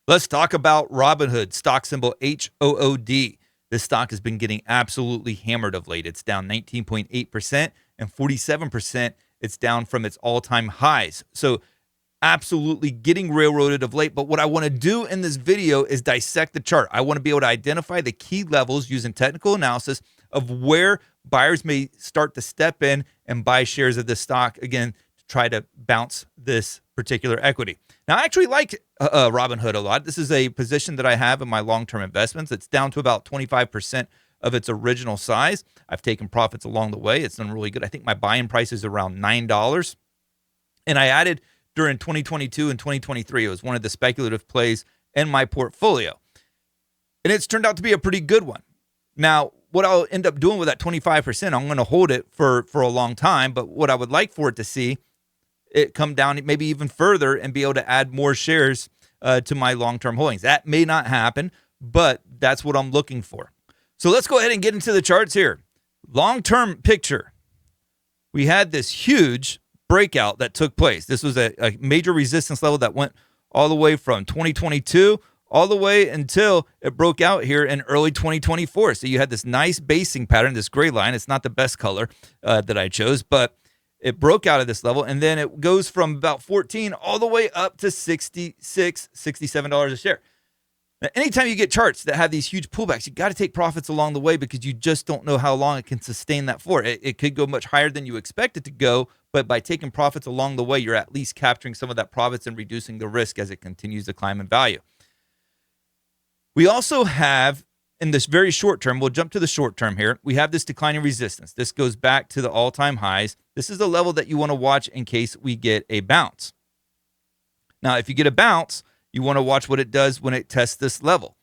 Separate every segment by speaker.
Speaker 1: Let's talk about Robinhood, stock symbol HOOD. This stock has been getting absolutely hammered of late. It's down 19.8% and 47%. It's down from its all-time highs. So absolutely getting railroaded of late. But what I want to do in this video is dissect the chart. I want to be able to identify the key levels using technical analysis of where buyers may start to step in and buy shares of this stock, again, to try to bounce this particular equity. Now, I actually like Robinhood a lot. This is a position that I have in my long-term investments. It's down to about 25% of its original size. I've taken profits along the way. It's done really good. I think my buy-in price is around $9. And I added during 2022 and 2023. It was one of the speculative plays in my portfolio. And it's turned out to be a pretty good one. Now, what I'll end up doing with that 25%, I'm going to hold it for a long time. But what I would like for it to see it come down maybe even further and be able to add more shares to my long-term holdings. That may not happen, but that's what I'm looking for. So let's go ahead and get into the charts here. Long-term picture. We had this huge breakout that took place. This was a major resistance level that went all the way from 2022 all the way until it broke out here in early 2024. So you had this nice basing pattern, this gray line. It's not the best color that I chose, but it broke out of this level, and then it goes from about 14 all the way up to $66, $67 a share. Now, anytime you get charts that have these huge pullbacks, you got to take profits along the way because you just don't know how long it can sustain that for. It could go much higher than you expect it to go, but by taking profits along the way, you're at least capturing some of that profits and reducing the risk as it continues to climb in value. We also have, in this very short term, we'll jump to the short term here, we have this declining resistance. This goes back to the all-time highs. This is a level that you want to watch in case we get a bounce. Now, if you get a bounce, you want to watch what it does when it tests this level.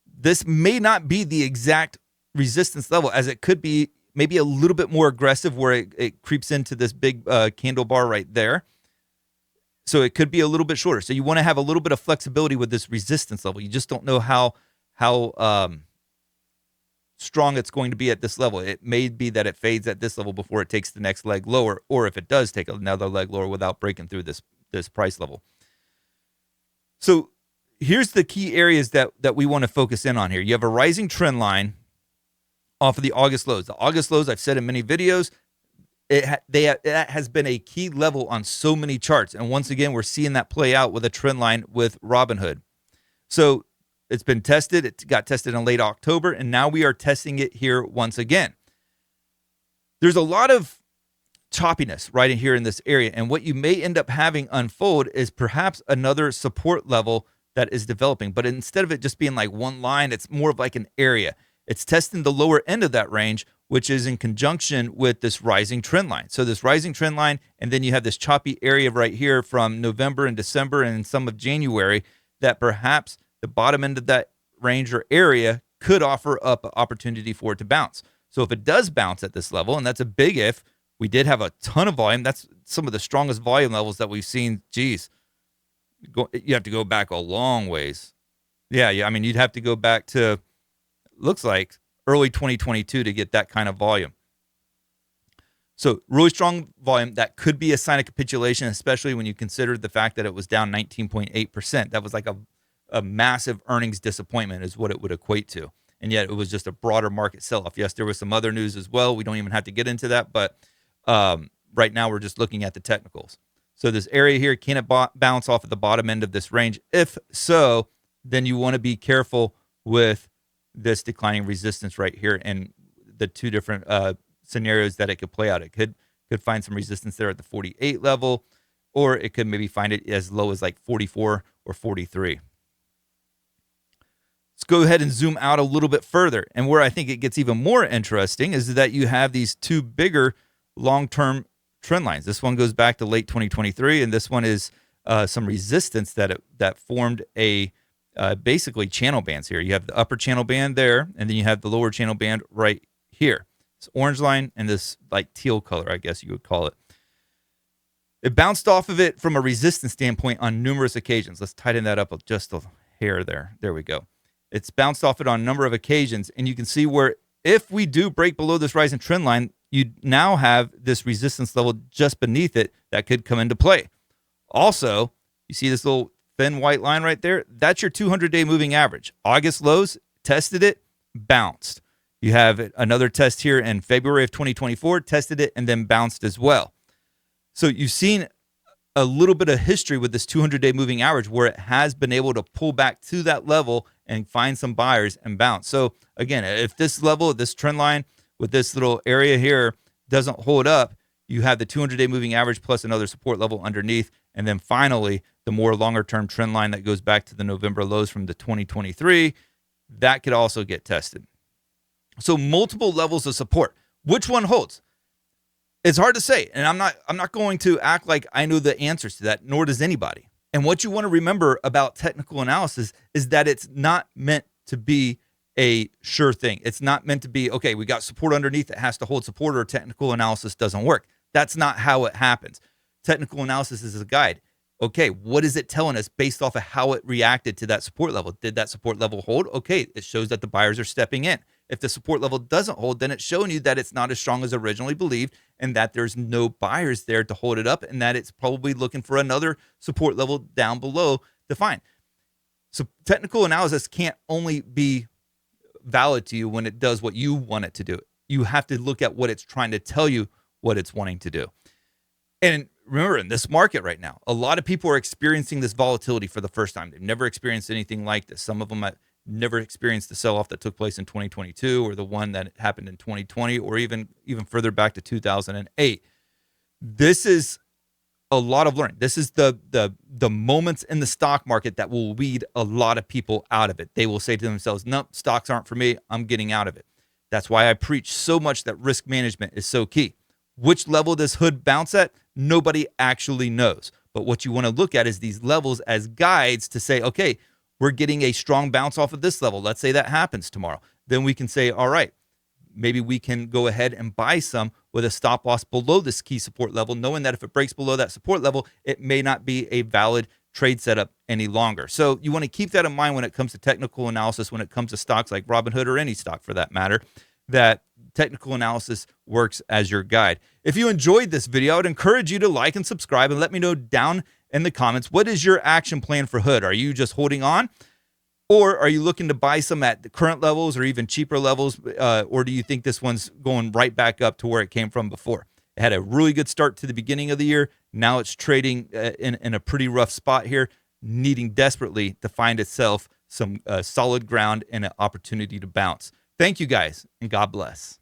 Speaker 1: This may not be the exact resistance level, as it could be maybe a little bit more aggressive where it creeps into this big candle bar right there. So it could be a little bit shorter. So you want to have a little bit of flexibility with this resistance level. You just don't know how strong it's going to be at this level. It may be that it fades at this level before it takes the next leg lower, or if it does take another leg lower without breaking through this price level. So here's the key areas that we want to focus in on here. You have a rising trend line off of the August lows. The August lows, I've said in many videos, that has been a key level on so many charts. And once again, we're seeing that play out with a trend line with Robinhood. So it's been tested. It got tested in late October, and now we are testing it here once again. There's a lot of choppiness right in here in this area, and what you may end up having unfold is perhaps another support level that is developing. But instead of it just being like one line, it's more of like an area. It's testing the lower end of that range, which is in conjunction with this rising trend line. So this rising trend line, and then you have this choppy area right here from November and December and some of January that perhaps the bottom end of that range or area could offer up an opportunity for it to bounce. So if it does bounce at this level, and that's a big if, we did have a ton of volume. That's some of the strongest volume levels that we've seen. Geez, you have to go back a long ways. Yeah. I mean, you'd have to go back to, looks like, early 2022 to get that kind of volume. So really strong volume. That could be a sign of capitulation, especially when you consider the fact that it was down 19.8%. That was like a massive earnings disappointment is what it would equate to. And yet it was just a broader market sell-off. Yes, there was some other news as well. We don't even have to get into that. But right now we're just looking at the technicals. So this area here, can it bounce off of the bottom end of this range? If so, then you want to be careful with this declining resistance right here and the two different scenarios that it could play out. It could find some resistance there at the 48 level, or it could maybe find it as low as like 44 or 43. Let's go ahead and zoom out a little bit further. And where I think it gets even more interesting is that you have these two bigger long-term trend lines. This one goes back to late 2023, and this one is some resistance that formed a basically channel bands here. You have the upper channel band there, and then you have the lower channel band right here. This orange line and this like teal color, I guess you would call it. It bounced off of it from a resistance standpoint on numerous occasions. Let's tighten that up just a hair there. There we go. It's bounced off it on a number of occasions, and you can see where if we do break below this rising trend line, you now have this resistance level just beneath it that could come into play. Also, you see this little thin white line right there, that's your 200-day moving average. August lows, tested it, bounced. You have another test here in February of 2024, tested it, and then bounced as well. So you've seen a little bit of history with this 200-day moving average where it has been able to pull back to that level and find some buyers and bounce. So again, if this level, this trend line with this little area here doesn't hold up, you have the 200-day moving average plus another support level underneath. And then finally, the more longer-term trend line that goes back to the November lows from the 2023, that could also get tested. So multiple levels of support. Which one holds? It's hard to say. And I'm not going to act like I know the answers to that, nor does anybody. And what you want to remember about technical analysis is that it's not meant to be a sure thing. It's not meant to be, okay, we got support underneath, it has to hold support, or technical analysis doesn't work. That's not how it happens. Technical analysis is a guide. Okay, what is it telling us based off of how it reacted to that support level? Did that support level hold? Okay, it shows that the buyers are stepping in. If the support level doesn't hold, then it's showing you that it's not as strong as originally believed and that there's no buyers there to hold it up and that it's probably looking for another support level down below to find. So technical analysis can't only be valid to you when it does what you want it to do. You have to look at what it's trying to tell you what it's wanting to do. And remember, in this market right now, a lot of people are experiencing this volatility for the first time. They've never experienced anything like this. Some of them have never experienced the sell-off that took place in 2022 or the one that happened in 2020 or even further back to 2008. This is a lot of learning. This is the moments in the stock market that will weed a lot of people out of it. They will say to themselves, nope, stocks aren't for me. I'm getting out of it. That's why I preach so much that risk management is so key. Which level does Hood bounce at? Nobody actually knows. But what you want to look at is these levels as guides to say, okay, we're getting a strong bounce off of this level. Let's say that happens tomorrow. Then we can say, all right, maybe we can go ahead and buy some with a stop loss below this key support level, knowing that if it breaks below that support level, it may not be a valid trade setup any longer. So you want to keep that in mind when it comes to technical analysis, when it comes to stocks like Robinhood or any stock for that matter, that technical analysis works as your guide. If you enjoyed this video, I would encourage you to like and subscribe and let me know down in the comments, what is your action plan for Hood? Are you just holding on? Or are you looking to buy some at the current levels or even cheaper levels? Or do you think this one's going right back up to where it came from before? It had a really good start to the beginning of the year. Now it's trading in a pretty rough spot here, needing desperately to find itself some solid ground and an opportunity to bounce. Thank you guys, and God bless.